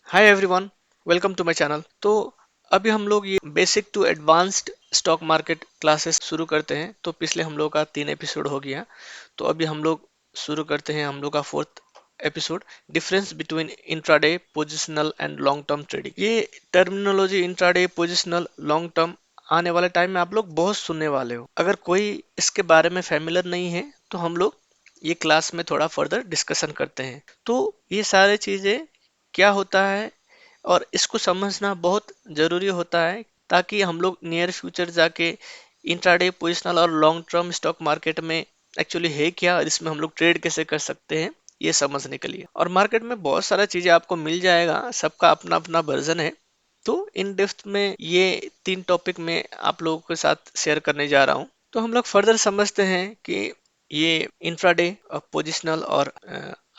Hi everyone, welcome to my channel. तो अभी हम लोग ये basic to advanced stock market classes शुरू करते हैं। तो पिछले हम लोग का 3 एपिसोड हो गया। तो अभी हम लोग शुरू करते हैं हम लोग का fourth episode, difference between intraday, positional and long term trading. ये terminology intraday, positional, long term आने वाले टाइम में आप लोग बहुत सुनने वाले हो। अगर कोई इसके बारे में फैमिलियर नहीं है तो हम लोग ये क्लास में थोड़ा फर्दर डिस्कशन करते हैं। तो ये सारे चीजें क्या होता है और इसको समझना बहुत जरूरी होता है, ताकि हम लोग नियर फ्यूचर जाके इंट्राडे, पोजिशनल और लॉन्ग टर्म स्टॉक मार्केट में एक्चुअली है क्या और इसमें हम लोग ट्रेड कैसे कर सकते हैं ये समझने के लिए। और मार्केट में बहुत सारा चीजें आपको मिल जाएगा, सबका अपना अपना वर्जन है। तो इन डेप्थ में ये 3 टॉपिक में आप लोगों के साथ शेयर करने जा रहा हूँ। तो हम लोग फर्दर समझते हैं कि ये इंट्राडे, पोजिशनल और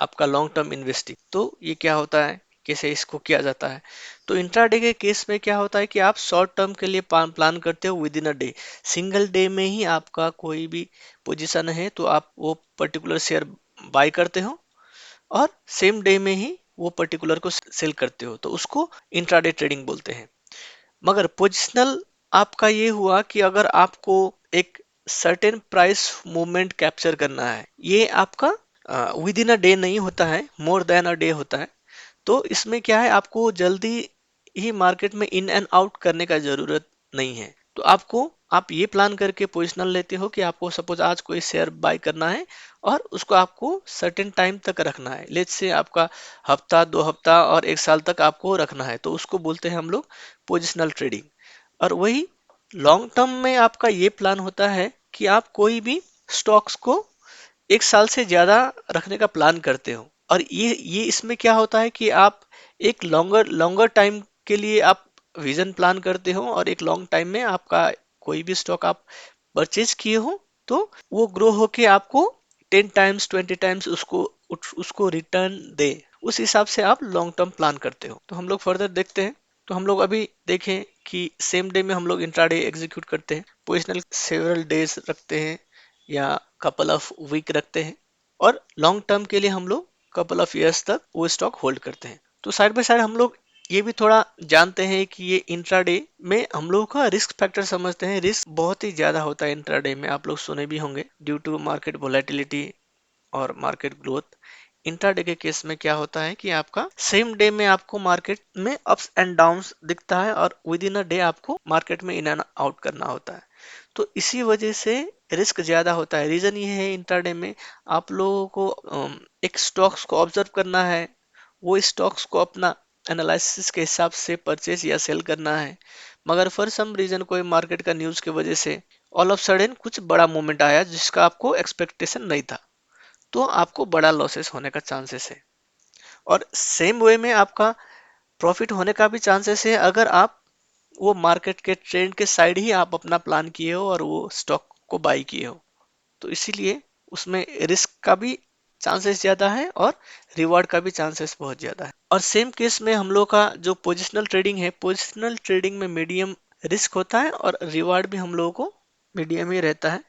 आपका लॉन्ग टर्म इन्वेस्टिंग, तो ये क्या होता है, कैसे इसको किया जाता है। तो इंट्राडे के केस में क्या होता है कि आप शॉर्ट टर्म के लिए प्लान करते हो with in a day. Single day में ही आपका कोई भी पोजीशन है तो आप वो पर्टिकुलर शेयर बाय करते हो और सेम डे में ही वो पर्टिकुलर को सेल करते हो, तो उसको इंट्राडे ट्रेडिंग बोलते हैं। मगर पोजिशनल आपका ये हुआ कि अगर आपको एक सर्टेन प्राइस मूवमेंट कैप्चर करना है, ये आपका विद इन अ डे नहीं होता है, मोर देन अ डे होता है। तो इसमें क्या है, आपको जल्दी ही मार्केट में इन एंड आउट करने का जरूरत नहीं है। तो आप ये प्लान करके पोजिशनल लेते हो कि आपको सपोज आज कोई शेयर बाय करना है और उसको आपको सर्टेन टाइम तक रखना है। लेट्स से आपका हफ्ता, 2 हफ्ता और 1 साल तक आपको रखना है, तो उसको बोलते हैं हम लोग पोजिशनल ट्रेडिंग। और वही लॉन्ग टर्म में आपका ये प्लान होता है कि आप कोई भी स्टॉक्स को 1 साल से ज्यादा रखने का प्लान करते हो। और ये इसमें क्या होता है कि आप एक लॉन्गर लॉन्गर टाइम के लिए आप विजन प्लान करते हो, और एक लॉन्ग टाइम में आपका कोई भी स्टॉक आप परचेज किए हो तो वो ग्रो होके आपको 10 टाइम्स 20 टाइम्स उसको रिटर्न दे, उस हिसाब से आप लॉन्ग टर्म प्लान करते हो। तो हम लोग फर्दर देखते हैं। तो हम लोग अभी देखें कि सेम डे में हम लोग इंट्राडे एग्जीक्यूट करते हैं, पोजिशनल सेवरल डेज रखते हैं या कपल ऑफ वीक रखते हैं, और लॉन्ग टर्म के लिए हम लोग कपल ऑफ इयर्स तक वो स्टॉक होल्ड करते हैं। तो साइड बाय साइड हम लोग ये भी थोड़ा जानते हैं कि ये इंट्राडे में हम लोग का रिस्क फैक्टर समझते हैं। रिस्क बहुत ही ज्यादा होता है इंट्राडे में, आप लोग सुने भी होंगे, ड्यू टू मार्केट वोलेटिलिटी और मार्केट ग्रोथ। इंट्राडे के केस में क्या होता है कि आपका सेम डे में आपको मार्केट में अप्स एंड डाउन्स दिखता है और विद इन अ डे आपको मार्केट में इन एंड आउट करना होता है। तो इसी वजह से रिस्क ज्यादा होता है। रीजन ये है, इंट्राडे में आप लोगों को एक स्टॉक्स को ऑब्जर्व करना है, वो स्टॉक्स को अपना एनालिसिस के हिसाब से परचेज या सेल करना है। मगर फॉर सम रीजन कोई मार्केट का न्यूज की वजह से ऑल ऑफ सडन कुछ बड़ा मूवमेंट आया जिसका आपको एक्सपेक्टेशन नहीं था, तो आपको बड़ा लॉसेस होने का चांसेस है। और सेम वे में आपका प्रॉफिट होने का भी चांसेस है, अगर आप वो मार्केट के ट्रेंड के साइड ही आप अपना प्लान किए हो और वो स्टॉक को बाई किए हो। तो इसीलिए उसमें रिस्क का भी चांसेस ज्यादा है और रिवॉर्ड का भी चांसेस बहुत ज्यादा है। और सेम केस में हम लोग का जो पोजिशनल ट्रेडिंग है, पोजिशनल ट्रेडिंग में मीडियम रिस्क होता है और रिवॉर्ड भी हम लोगों को मीडियम ही रहता है।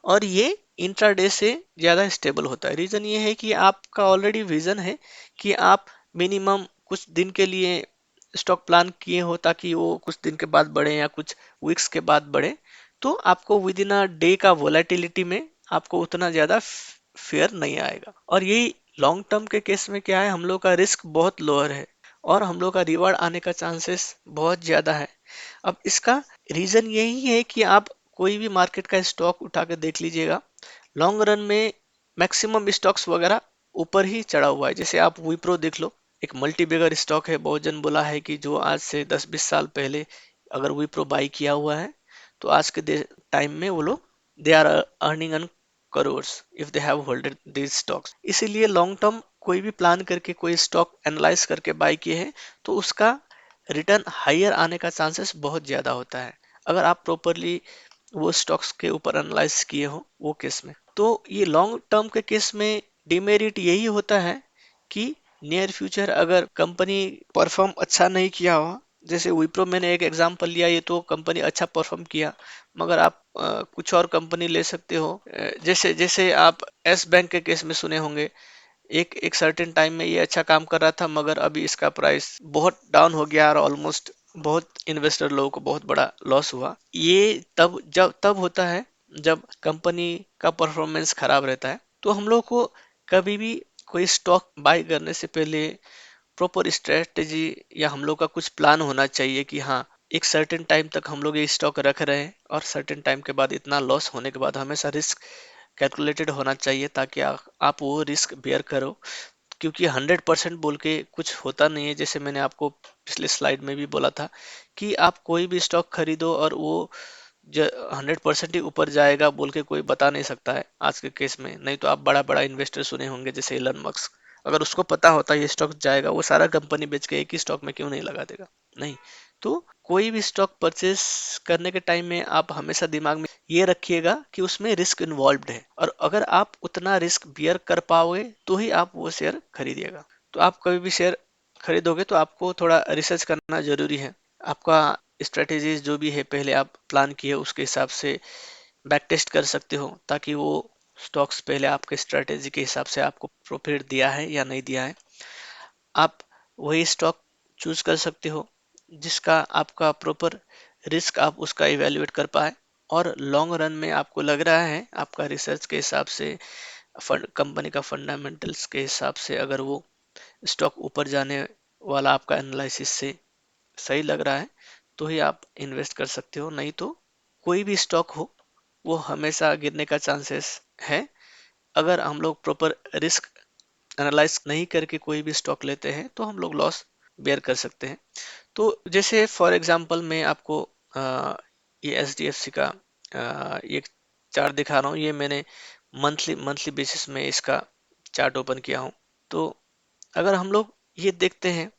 और ये इंट्राडे से ज्यादा स्टेबल होता है। रीजन ये है कि आपका ऑलरेडी विजन है कि आप मिनिमम कुछ दिन के लिए स्टॉक प्लान किए हो, ताकि वो कुछ दिन के बाद बढ़े या कुछ वीक्स के बाद बढ़े। तो आपको विद इन अ डे का वोलेटिलिटी में आपको उतना ज्यादा फेयर नहीं आएगा। और यही लॉन्ग टर्म के केस में क्या है, हम लोग का रिस्क बहुत लोअर है और हम लोग का रिवॉर्ड आने का चांसेस बहुत ज्यादा है। अब इसका रीजन यही है कि आप कोई भी मार्केट का स्टॉक उठा के देख लीजिएगा, लॉन्ग रन में मैक्सिमम स्टॉक्स वगैरह ऊपर ही चढ़ा हुआ है। जैसे आप विप्रो देख लो, एक मल्टी बिगर स्टॉक है। बहुत जन बोला है कि जो आज से 10-20 साल पहले अगर विप्रो बाई किया हुआ है तो आज के टाइम में वो लोग they are earning in crores if they have holded these stocks. इसीलिए लॉन्ग टर्म कोई भी प्लान करके कोई स्टॉक एनालाइज करके बाई किए हैं तो उसका रिटर्न हाइयर आने का चांसेस बहुत ज्यादा होता है, अगर आप प्रॉपरली वो स्टॉक्स के ऊपर एनालाइज किए हो वो केस में। तो ये लॉन्ग टर्म के केस में डिमेरिट यही होता है कि नियर फ्यूचर अगर कंपनी परफॉर्म अच्छा नहीं किया हो, जैसे विप्रो मैंने एक एग्जांपल लिया, ये तो कंपनी अच्छा परफॉर्म किया, मगर आप कुछ और कंपनी ले सकते हो। जैसे जैसे आप एस बैंक के केस में सुने होंगे, एक एक सर्टेन टाइम में ये अच्छा काम कर रहा था, मगर अभी इसका प्राइस बहुत डाउन हो गया और ऑलमोस्ट बहुत इन्वेस्टर लोगों को बहुत बड़ा लॉस हुआ। ये तब होता है जब कंपनी का परफॉर्मेंस खराब रहता है। तो हम लोग को कभी भी कोई स्टॉक बाय करने से पहले प्रॉपर स्ट्रेटेजी या हम लोग का कुछ प्लान होना चाहिए कि हाँ, एक सर्टेन टाइम तक हम लोग ये स्टॉक रख रहे हैं और सर्टेन टाइम के बाद इतना लॉस होने के बाद हमेशा रिस्क कैलकुलेटेड होना चाहिए, ताकि आप वो रिस्क बेयर करो। क्योंकि 100% बोल के कुछ होता नहीं है। जैसे मैंने आपको पिछले स्लाइड में भी बोला था कि आप कोई भी स्टॉक खरीदो और वो 100% ही ऊपर जाएगा बोल के कोई बता नहीं सकता है आज के केस में। नहीं तो आप बड़ा बड़ा इन्वेस्टर सुने होंगे जैसे इलन मस्क, अगर उसको पता होता ये स्टॉक जाएगा वो सारा कंपनी बेच के एक ही स्टॉक में क्यों नहीं लगा देगा? नहीं। तो कोई भी स्टॉक परचेस करने के टाइम में आप हमेशा दिमाग में ये रखिएगा कि उसमें रिस्क इन्वॉल्व है, और अगर आप उतना रिस्क बियर कर पाओगे तो ही आप वो शेयर खरीदिएगा। तो आप कभी भी शेयर खरीदोगे तो आपको थोड़ा रिसर्च करना जरूरी है। आपका स्ट्रेटेजीज जो भी है पहले आप प्लान किए उसके हिसाब से बैक टेस्ट कर सकते हो, ताकि वो स्टॉक्स पहले आपके स्ट्रेटेजी के हिसाब से आपको प्रॉफिट दिया है या नहीं दिया है। आप वही स्टॉक चूज कर सकते हो जिसका आपका प्रॉपर रिस्क आप उसका इवेल्युएट कर पाए, और लॉन्ग रन में आपको लग रहा है आपका रिसर्च के हिसाब से, कंपनी का फंडामेंटल्स के हिसाब से, अगर वो स्टॉक ऊपर जाने वाला आपका एनालिसिस से सही लग रहा है तो ही आप इन्वेस्ट कर सकते हो। नहीं तो कोई भी स्टॉक हो वो हमेशा गिरने का चांसेस है। अगर हम लोग प्रॉपर रिस्क एनालाइज नहीं करके कोई भी स्टॉक लेते हैं तो हम लोग लॉस बेयर कर सकते हैं। तो जैसे फॉर एग्जांपल मैं आपको ये एचडीएफसी का ये चार्ट दिखा रहा हूँ। ये मैंने मंथली मंथली बेसिस में इसका चार्ट ओपन किया हूँ। तो अगर हम लोग ये देखते हैं,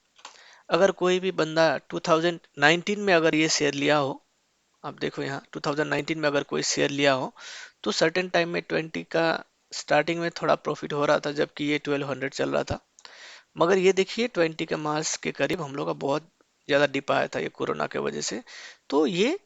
अगर कोई भी बंदा 2019 में अगर ये शेयर लिया हो, आप देखो यहाँ 2019 में अगर कोई शेयर लिया हो तो सर्टेन टाइम में 20 का स्टार्टिंग में थोड़ा प्रॉफिट हो रहा था जबकि ये 1200 चल रहा था। मगर ये देखिए 20 के मार्च के करीब हम लोग का बहुत ज्यादा डिप आया था ये कोरोना के वजह से। तो ये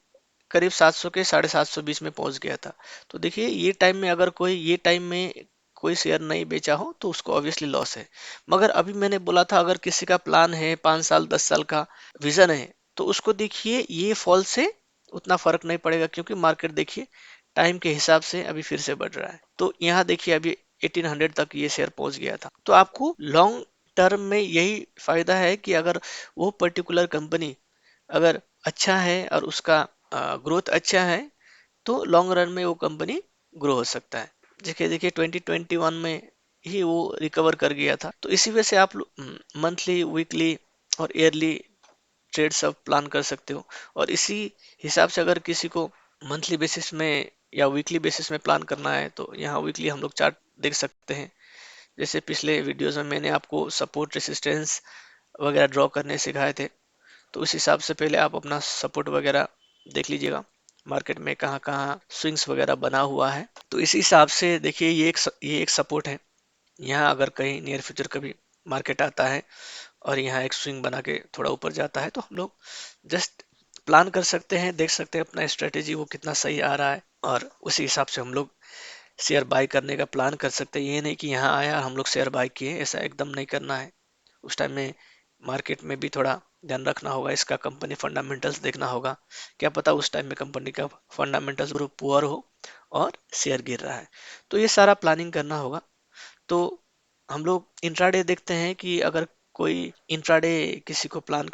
करीब 700 के 750 बीच में पहुंच गया था। तो देखिए ये टाइम में अगर कोई ये टाइम में कोई शेयर नहीं बेचा हो तो उसको ऑब्वियसली लॉस है। मगर अभी मैंने बोला था अगर किसी का प्लान है 5 साल 10 साल का विजन है तो उसको देखिए ये फॉल से उतना फर्क नहीं पड़ेगा, क्योंकि मार्केट देखिए टाइम के हिसाब से अभी फिर से बढ़ रहा है। तो यहाँ देखिए अभी 1800 तक ये शेयर पहुंच गया था। तो आपको लॉन्ग टर्म में यही फायदा है कि अगर वो पर्टिकुलर कंपनी अगर अच्छा है और उसका ग्रोथ अच्छा है तो लॉन्ग रन में वो कंपनी ग्रो हो सकता है। देखिए देखिए 2021 में ही वो रिकवर कर गया था। तो इसी वजह से आप मंथली वीकली और ईयरली ट्रेड सब प्लान कर सकते हो। और इसी हिसाब से अगर किसी को मंथली बेसिस में या वीकली बेसिस में प्लान करना है तो यहाँ वीकली हम लोग चार्ट देख सकते हैं। जैसे पिछले वीडियोस में मैंने आपको सपोर्ट रेसिस्टेंस वगैरह ड्रॉ करने सिखाए थे, तो उस हिसाब से पहले आप अपना सपोर्ट वगैरह देख लीजिएगा मार्केट में कहाँ कहाँ स्विंग्स वगैरह बना हुआ है। तो इसी हिसाब से देखिए ये एक सपोर्ट है। यहाँ अगर कहीं नियर फ्यूचर कभी मार्केट आता है और यहाँ एक स्विंग बना के थोड़ा ऊपर जाता है तो हम लोग जस्ट प्लान कर सकते हैं, देख सकते हैं अपना स्ट्रेटेजी वो कितना सही आ रहा है, और उसी हिसाब से हम लोग शेयर बाय करने का प्लान कर सकते हैं। ये नहीं कि यहाँ आया हम लोग शेयर बाय किए, ऐसा एकदम नहीं करना है। उस टाइम में मार्केट में भी थोड़ा ध्यान रखना होगा, इसका कंपनी फंडामेंटल्स देखना होगा। क्या पता उस टाइम में कंपनी का फंडामेंटल्स पुअर हो और शेयर गिर रहा है। तो ये सारा प्लानिंग करना होगा। तो हम लोग इंट्राडे देखते हैं कि अगर कोई इंट्राडे किसी को प्लान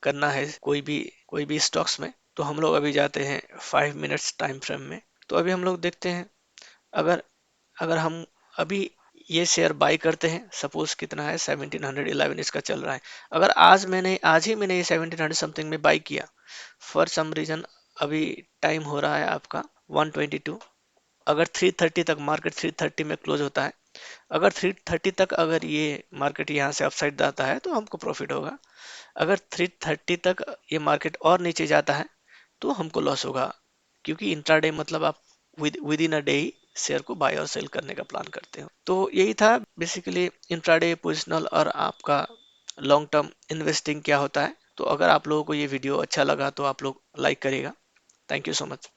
करना है कोई भी स्टॉक्स में, तो हम लोग अभी जाते हैं 5 मिनट्स टाइम फ्रेम में। तो अभी हम लोग देखते हैं, अगर अगर हम अभी ये शेयर बाई करते हैं, सपोज कितना है 1711 इसका चल रहा है। अगर आज ही मैंने ये 1700 समथिंग में बाई किया, फॉर सम रीजन अभी टाइम हो रहा है आपका 122। अगर 330 तक मार्केट 330 में क्लोज होता है, अगर 330 तक अगर ये मार्केट यहाँ से अपसाइड जाता है तो हमको प्रॉफिट होगा। अगर 330 तक ये मार्केट और नीचे जाता है तो हमको लॉस होगा, क्योंकि इंट्राडे मतलब आप with in a day he share को बाय और सेल करने का प्लान करते हो। तो यही था बेसिकली इंट्राडे पोजिशनल और आपका लॉन्ग टर्म इन्वेस्टिंग क्या होता है। तो अगर आप लोगों को ये वीडियो अच्छा लगा तो आप लोग लाइक करिएगा। Thank you so much.